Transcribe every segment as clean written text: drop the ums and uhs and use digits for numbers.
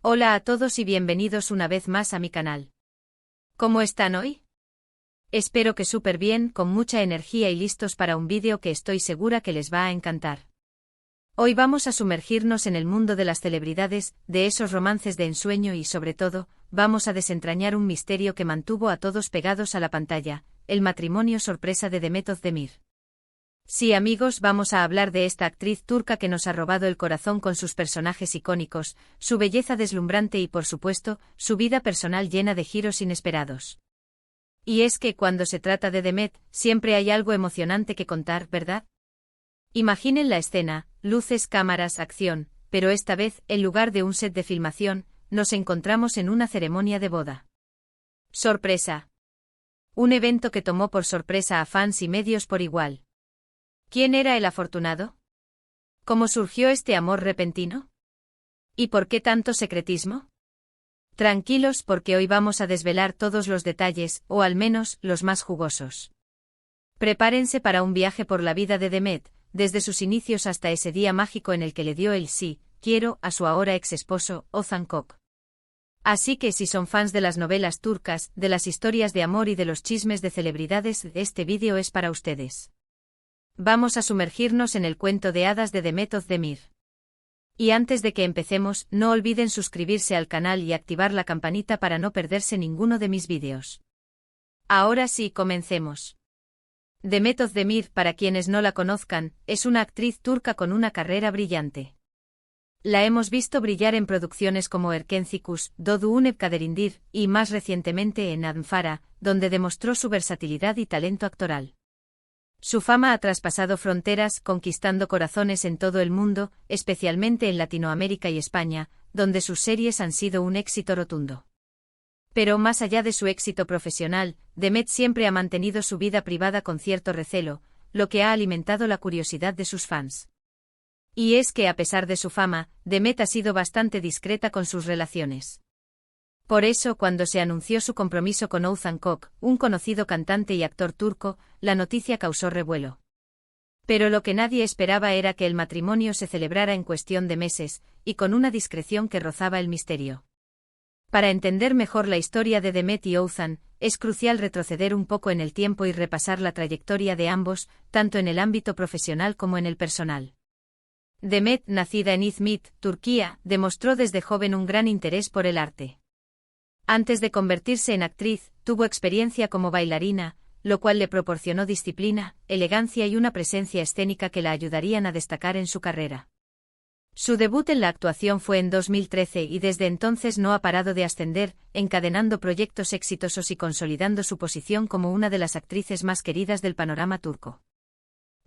Hola a todos y bienvenidos una vez más a mi canal. ¿Cómo están hoy? Espero que súper bien, con mucha energía y listos para un vídeo que estoy segura que les va a encantar. Hoy vamos a sumergirnos en el mundo de las celebridades, de esos romances de ensueño y sobre todo, vamos a desentrañar un misterio que mantuvo a todos pegados a la pantalla, el matrimonio sorpresa de Demet Özdemir. Sí amigos, vamos a hablar de esta actriz turca que nos ha robado el corazón con sus personajes icónicos, su belleza deslumbrante y por supuesto, su vida personal llena de giros inesperados. Y es que cuando se trata de Demet, siempre hay algo emocionante que contar, ¿verdad? Imaginen la escena, luces, cámaras, acción, pero esta vez, en lugar de un set de filmación, nos encontramos en una ceremonia de boda. ¡Sorpresa! Un evento que tomó por sorpresa a fans y medios por igual. ¿Quién era el afortunado? ¿Cómo surgió este amor repentino? ¿Y por qué tanto secretismo? Tranquilos porque hoy vamos a desvelar todos los detalles, o al menos, los más jugosos. Prepárense para un viaje por la vida de Demet, desde sus inicios hasta ese día mágico en el que le dio el sí, quiero, a su ahora ex esposo, Ozan Kök. Así que si son fans de las novelas turcas, de las historias de amor y de los chismes de celebridades, este vídeo es para ustedes. Vamos a sumergirnos en el cuento de hadas de Demet Özdemir. Y antes de que empecemos, no olviden suscribirse al canal y activar la campanita para no perderse ninguno de mis vídeos. Ahora sí, comencemos. Demet Özdemir, para quienes no la conozcan, es una actriz turca con una carrera brillante. La hemos visto brillar en producciones como Erkencikus, Doğduğun Kaderindir, y más recientemente en Adnfara, donde demostró su versatilidad y talento actoral. Su fama ha traspasado fronteras, conquistando corazones en todo el mundo, especialmente en Latinoamérica y España, donde sus series han sido un éxito rotundo. Pero más allá de su éxito profesional, Demet siempre ha mantenido su vida privada con cierto recelo, lo que ha alimentado la curiosidad de sus fans. Y es que a pesar de su fama, Demet ha sido bastante discreta con sus relaciones. Por eso, cuando se anunció su compromiso con Ozan Kök, un conocido cantante y actor turco, la noticia causó revuelo. Pero lo que nadie esperaba era que el matrimonio se celebrara en cuestión de meses, y con una discreción que rozaba el misterio. Para entender mejor la historia de Demet y Ozan, es crucial retroceder un poco en el tiempo y repasar la trayectoria de ambos, tanto en el ámbito profesional como en el personal. Demet, nacida en İzmit, Turquía, demostró desde joven un gran interés por el arte. Antes de convertirse en actriz, tuvo experiencia como bailarina, lo cual le proporcionó disciplina, elegancia y una presencia escénica que la ayudarían a destacar en su carrera. Su debut en la actuación fue en 2013 y desde entonces no ha parado de ascender, encadenando proyectos exitosos y consolidando su posición como una de las actrices más queridas del panorama turco.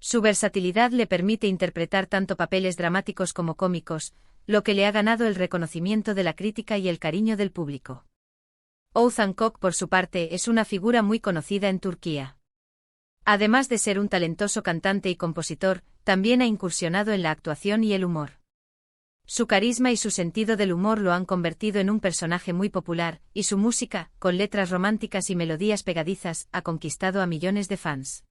Su versatilidad le permite interpretar tanto papeles dramáticos como cómicos, lo que le ha ganado el reconocimiento de la crítica y el cariño del público. Ozan Kök, por su parte, es una figura muy conocida en Turquía. Además de ser un talentoso cantante y compositor, también ha incursionado en la actuación y el humor. Su carisma y su sentido del humor lo han convertido en un personaje muy popular, y su música, con letras románticas y melodías pegadizas, ha conquistado a millones de fans.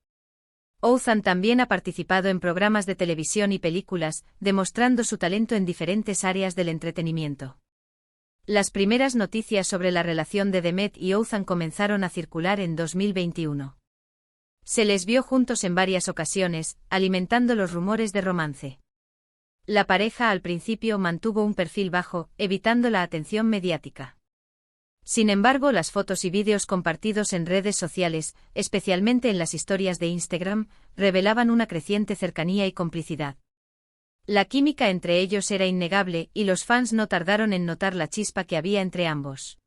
Ozan también ha participado en programas de televisión y películas, demostrando su talento en diferentes áreas del entretenimiento. Las primeras noticias sobre la relación de Demet y Ozan comenzaron a circular en 2021. Se les vio juntos en varias ocasiones, alimentando los rumores de romance. La pareja al principio mantuvo un perfil bajo, evitando la atención mediática. Sin embargo, las fotos y vídeos compartidos en redes sociales, especialmente en las historias de Instagram, revelaban una creciente cercanía y complicidad. La química entre ellos era innegable y los fans no tardaron en notar la chispa que había entre ambos.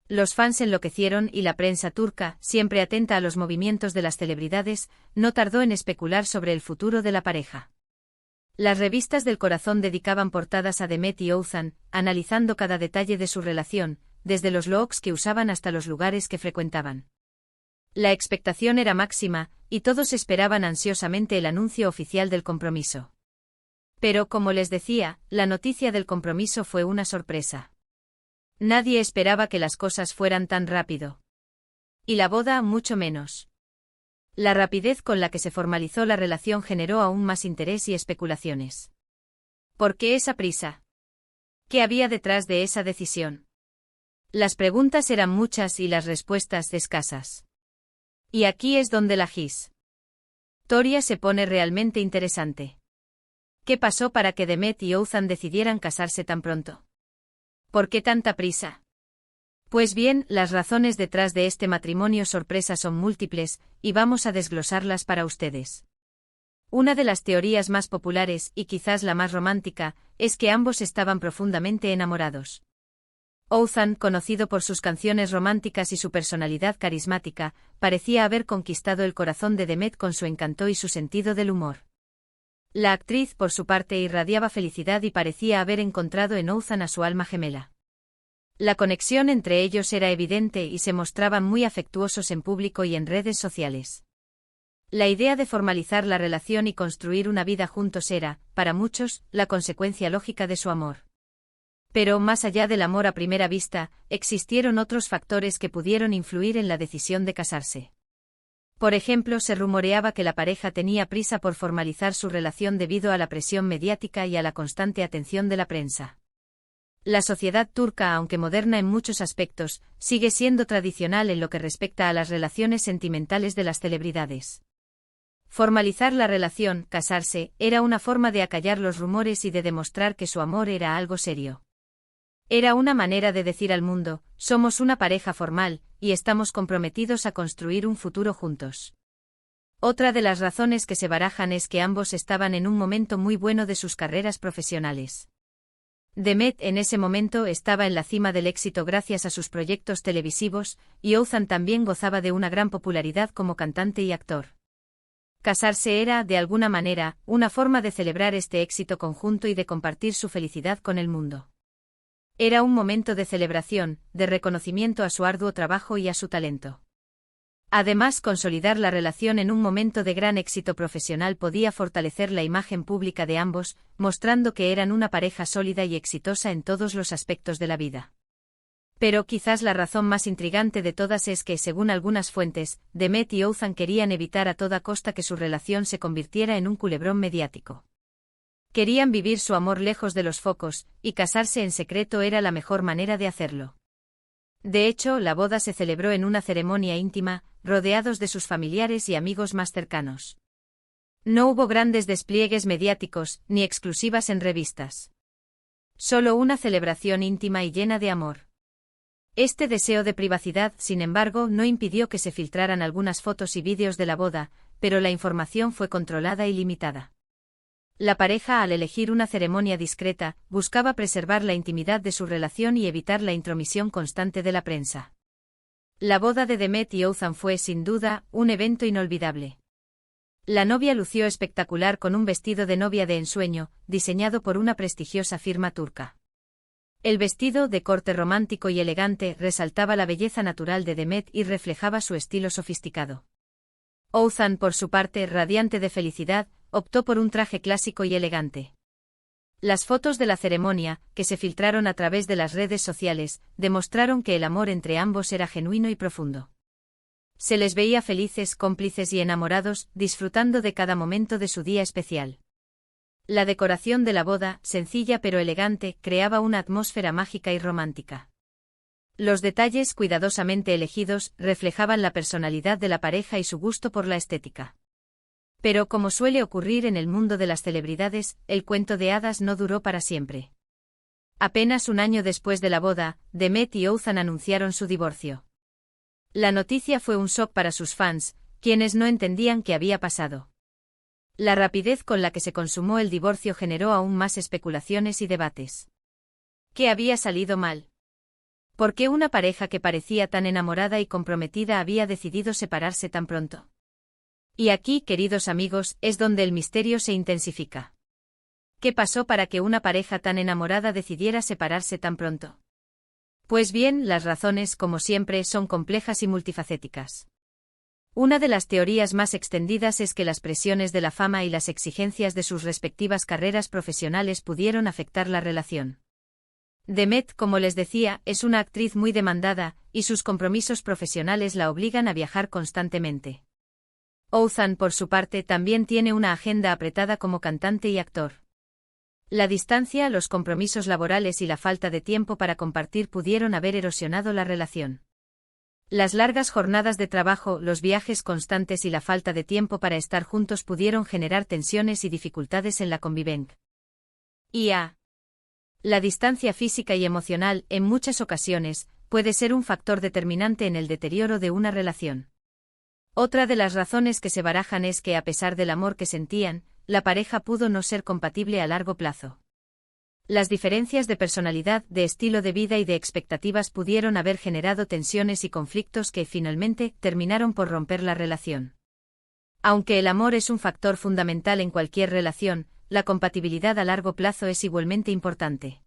Los fans enloquecieron y la prensa turca, siempre atenta a los movimientos de las celebridades, no tardó en especular sobre el futuro de la pareja. Las revistas del corazón dedicaban portadas a Demet y Ozan, analizando cada detalle de su relación, desde los looks que usaban hasta los lugares que frecuentaban. La expectación era máxima, y todos esperaban ansiosamente el anuncio oficial del compromiso. Pero como les decía, la noticia del compromiso fue una sorpresa. Nadie esperaba que las cosas fueran tan rápido. Y la boda mucho menos. La rapidez con la que se formalizó la relación generó aún más interés y especulaciones. ¿Por qué esa prisa? ¿Qué había detrás de esa decisión? Las preguntas eran muchas y las respuestas escasas. Y aquí es donde la historia se pone realmente interesante. ¿Qué pasó para que Demet y Oğuzhan decidieran casarse tan pronto? ¿Por qué tanta prisa? Pues bien, las razones detrás de este matrimonio sorpresa son múltiples, y vamos a desglosarlas para ustedes. Una de las teorías más populares, y quizás la más romántica, es que ambos estaban profundamente enamorados. Oğuzhan, conocido por sus canciones románticas y su personalidad carismática, parecía haber conquistado el corazón de Demet con su encanto y su sentido del humor. La actriz, por su parte, irradiaba felicidad y parecía haber encontrado en Oğuzhan a su alma gemela. La conexión entre ellos era evidente y se mostraban muy afectuosos en público y en redes sociales. La idea de formalizar la relación y construir una vida juntos era, para muchos, la consecuencia lógica de su amor. Pero, más allá del amor a primera vista, existieron otros factores que pudieron influir en la decisión de casarse. Por ejemplo, se rumoreaba que la pareja tenía prisa por formalizar su relación debido a la presión mediática y a la constante atención de la prensa. La sociedad turca, aunque moderna en muchos aspectos, sigue siendo tradicional en lo que respecta a las relaciones sentimentales de las celebridades. Formalizar la relación, casarse, era una forma de acallar los rumores y de demostrar que su amor era algo serio. Era una manera de decir al mundo, somos una pareja formal, y estamos comprometidos a construir un futuro juntos. Otra de las razones que se barajan es que ambos estaban en un momento muy bueno de sus carreras profesionales. Demet en ese momento estaba en la cima del éxito gracias a sus proyectos televisivos, y Oğuzhan también gozaba de una gran popularidad como cantante y actor. Casarse era, de alguna manera, una forma de celebrar este éxito conjunto y de compartir su felicidad con el mundo. Era un momento de celebración, de reconocimiento a su arduo trabajo y a su talento. Además, consolidar la relación en un momento de gran éxito profesional podía fortalecer la imagen pública de ambos, mostrando que eran una pareja sólida y exitosa en todos los aspectos de la vida. Pero quizás la razón más intrigante de todas es que, según algunas fuentes, Demet y Oğuzhan querían evitar a toda costa que su relación se convirtiera en un culebrón mediático. Querían vivir su amor lejos de los focos, y casarse en secreto era la mejor manera de hacerlo. De hecho, la boda se celebró en una ceremonia íntima, rodeados de sus familiares y amigos más cercanos. No hubo grandes despliegues mediáticos, ni exclusivas en revistas. Solo una celebración íntima y llena de amor. Este deseo de privacidad, sin embargo, no impidió que se filtraran algunas fotos y vídeos de la boda, pero la información fue controlada y limitada. La pareja, al elegir una ceremonia discreta, buscaba preservar la intimidad de su relación y evitar la intromisión constante de la prensa. La boda de Demet y Oğuzhan fue, sin duda, un evento inolvidable. La novia lució espectacular con un vestido de novia de ensueño, diseñado por una prestigiosa firma turca. El vestido, de corte romántico y elegante, resaltaba la belleza natural de Demet y reflejaba su estilo sofisticado. Oğuzhan, por su parte, radiante de felicidad, optó por un traje clásico y elegante. Las fotos de la ceremonia, que se filtraron a través de las redes sociales, demostraron que el amor entre ambos era genuino y profundo. Se les veía felices, cómplices y enamorados, disfrutando de cada momento de su día especial. La decoración de la boda, sencilla pero elegante, creaba una atmósfera mágica y romántica. Los detalles cuidadosamente elegidos reflejaban la personalidad de la pareja y su gusto por la estética. Pero, como suele ocurrir en el mundo de las celebridades, el cuento de hadas no duró para siempre. Apenas un año después de la boda, Demet y Oğuzhan anunciaron su divorcio. La noticia fue un shock para sus fans, quienes no entendían qué había pasado. La rapidez con la que se consumó el divorcio generó aún más especulaciones y debates. ¿Qué había salido mal? ¿Por qué una pareja que parecía tan enamorada y comprometida había decidido separarse tan pronto? Y aquí, queridos amigos, es donde el misterio se intensifica. ¿Qué pasó para que una pareja tan enamorada decidiera separarse tan pronto? Pues bien, las razones, como siempre, son complejas y multifacéticas. Una de las teorías más extendidas es que las presiones de la fama y las exigencias de sus respectivas carreras profesionales pudieron afectar la relación. Demet, como les decía, es una actriz muy demandada, y sus compromisos profesionales la obligan a viajar constantemente. Oğuzhan, por su parte, también tiene una agenda apretada como cantante y actor. La distancia, los compromisos laborales y la falta de tiempo para compartir pudieron haber erosionado la relación. Las largas jornadas de trabajo, los viajes constantes y la falta de tiempo para estar juntos pudieron generar tensiones y dificultades en la convivencia. La distancia física y emocional, en muchas ocasiones, puede ser un factor determinante en el deterioro de una relación. Otra de las razones que se barajan es que, a pesar del amor que sentían, la pareja pudo no ser compatible a largo plazo. Las diferencias de personalidad, de estilo de vida y de expectativas pudieron haber generado tensiones y conflictos que finalmente terminaron por romper la relación. Aunque el amor es un factor fundamental en cualquier relación, la compatibilidad a largo plazo es igualmente importante.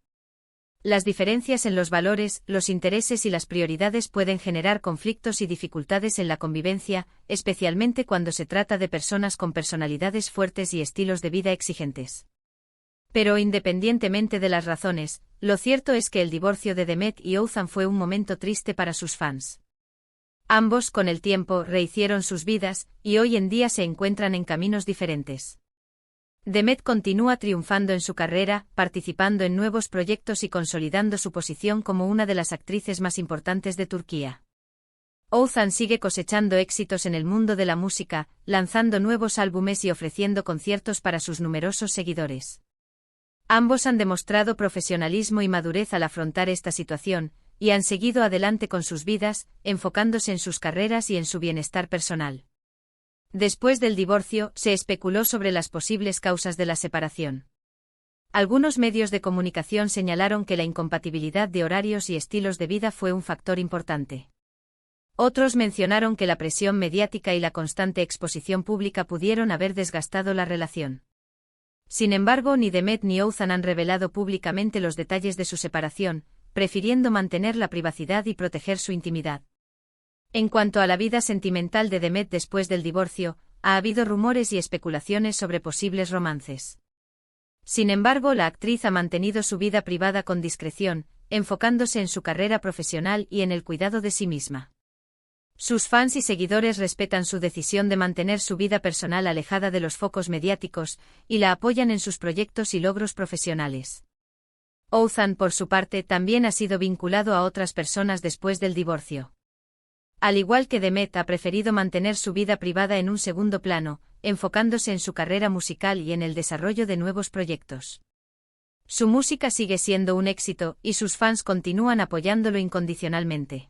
Las diferencias en los valores, los intereses y las prioridades pueden generar conflictos y dificultades en la convivencia, especialmente cuando se trata de personas con personalidades fuertes y estilos de vida exigentes. Pero independientemente de las razones, lo cierto es que el divorcio de Demet y Oğuzhan fue un momento triste para sus fans. Ambos, con el tiempo, rehicieron sus vidas, y hoy en día se encuentran en caminos diferentes. Demet continúa triunfando en su carrera, participando en nuevos proyectos y consolidando su posición como una de las actrices más importantes de Turquía. Oğuzhan sigue cosechando éxitos en el mundo de la música, lanzando nuevos álbumes y ofreciendo conciertos para sus numerosos seguidores. Ambos han demostrado profesionalismo y madurez al afrontar esta situación, y han seguido adelante con sus vidas, enfocándose en sus carreras y en su bienestar personal. Después del divorcio, se especuló sobre las posibles causas de la separación. Algunos medios de comunicación señalaron que la incompatibilidad de horarios y estilos de vida fue un factor importante. Otros mencionaron que la presión mediática y la constante exposición pública pudieron haber desgastado la relación. Sin embargo, ni Demet ni Oğuzhan han revelado públicamente los detalles de su separación, prefiriendo mantener la privacidad y proteger su intimidad. En cuanto a la vida sentimental de Demet después del divorcio, ha habido rumores y especulaciones sobre posibles romances. Sin embargo, la actriz ha mantenido su vida privada con discreción, enfocándose en su carrera profesional y en el cuidado de sí misma. Sus fans y seguidores respetan su decisión de mantener su vida personal alejada de los focos mediáticos, y la apoyan en sus proyectos y logros profesionales. Oğuzhan, por su parte, también ha sido vinculado a otras personas después del divorcio. Al igual que Demet, ha preferido mantener su vida privada en un segundo plano, enfocándose en su carrera musical y en el desarrollo de nuevos proyectos. Su música sigue siendo un éxito, y sus fans continúan apoyándolo incondicionalmente.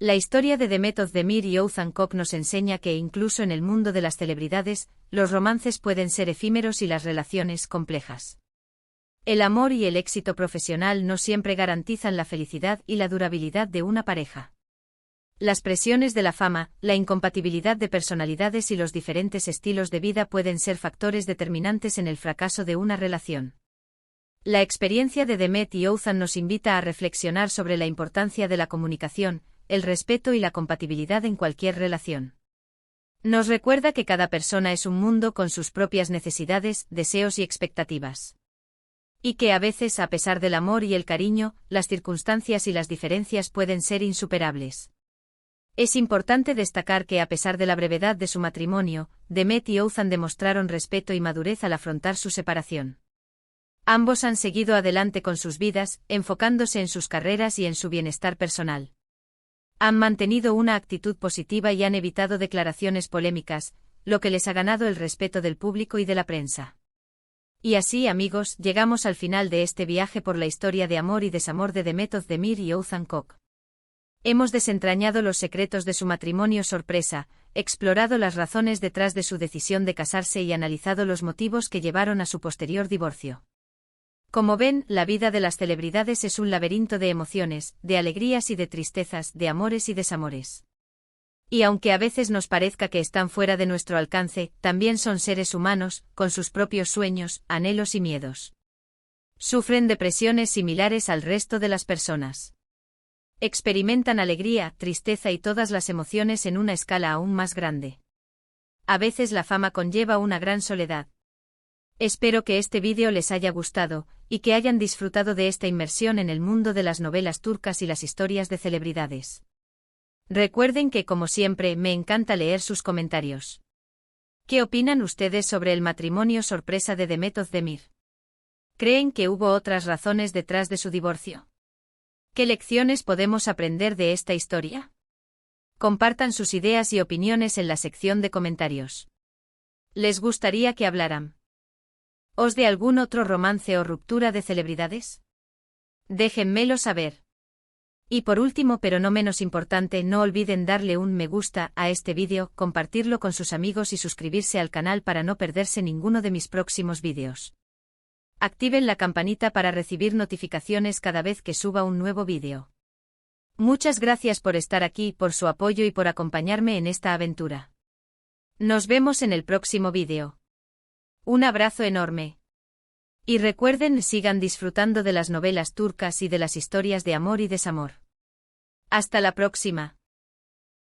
La historia de Demet Özdemir y Oğuzhan Koç nos enseña que incluso en el mundo de las celebridades, los romances pueden ser efímeros y las relaciones complejas. El amor y el éxito profesional no siempre garantizan la felicidad y la durabilidad de una pareja. Las presiones de la fama, la incompatibilidad de personalidades y los diferentes estilos de vida pueden ser factores determinantes en el fracaso de una relación. La experiencia de Demet y Oğuzhan nos invita a reflexionar sobre la importancia de la comunicación, el respeto y la compatibilidad en cualquier relación. Nos recuerda que cada persona es un mundo con sus propias necesidades, deseos y expectativas. Y que a veces, a pesar del amor y el cariño, las circunstancias y las diferencias pueden ser insuperables. Es importante destacar que, a pesar de la brevedad de su matrimonio, Demet y Oğuzhan demostraron respeto y madurez al afrontar su separación. Ambos han seguido adelante con sus vidas, enfocándose en sus carreras y en su bienestar personal. Han mantenido una actitud positiva y han evitado declaraciones polémicas, lo que les ha ganado el respeto del público y de la prensa. Y así, amigos, llegamos al final de este viaje por la historia de amor y desamor de Demet Özdemir y Oğuzhan Koç. Hemos desentrañado los secretos de su matrimonio sorpresa, explorado las razones detrás de su decisión de casarse y analizado los motivos que llevaron a su posterior divorcio. Como ven, la vida de las celebridades es un laberinto de emociones, de alegrías y de tristezas, de amores y desamores. Y aunque a veces nos parezca que están fuera de nuestro alcance, también son seres humanos, con sus propios sueños, anhelos y miedos. Sufren depresiones similares al resto de las personas. Experimentan alegría, tristeza y todas las emociones en una escala aún más grande. A veces la fama conlleva una gran soledad. Espero que este vídeo les haya gustado, y que hayan disfrutado de esta inmersión en el mundo de las novelas turcas y las historias de celebridades. Recuerden que, como siempre, me encanta leer sus comentarios. ¿Qué opinan ustedes sobre el matrimonio sorpresa de Demet Özdemir? ¿Creen que hubo otras razones detrás de su divorcio? ¿Qué lecciones podemos aprender de esta historia? Compartan sus ideas y opiniones en la sección de comentarios. ¿Les gustaría que hablaran os de algún otro romance o ruptura de celebridades? Déjenmelo saber. Y por último, pero no menos importante, no olviden darle un me gusta a este vídeo, compartirlo con sus amigos y suscribirse al canal para no perderse ninguno de mis próximos vídeos. Activen la campanita para recibir notificaciones cada vez que suba un nuevo vídeo. Muchas gracias por estar aquí, por su apoyo y por acompañarme en esta aventura. Nos vemos en el próximo vídeo. Un abrazo enorme. Y recuerden, sigan disfrutando de las novelas turcas y de las historias de amor y desamor. Hasta la próxima.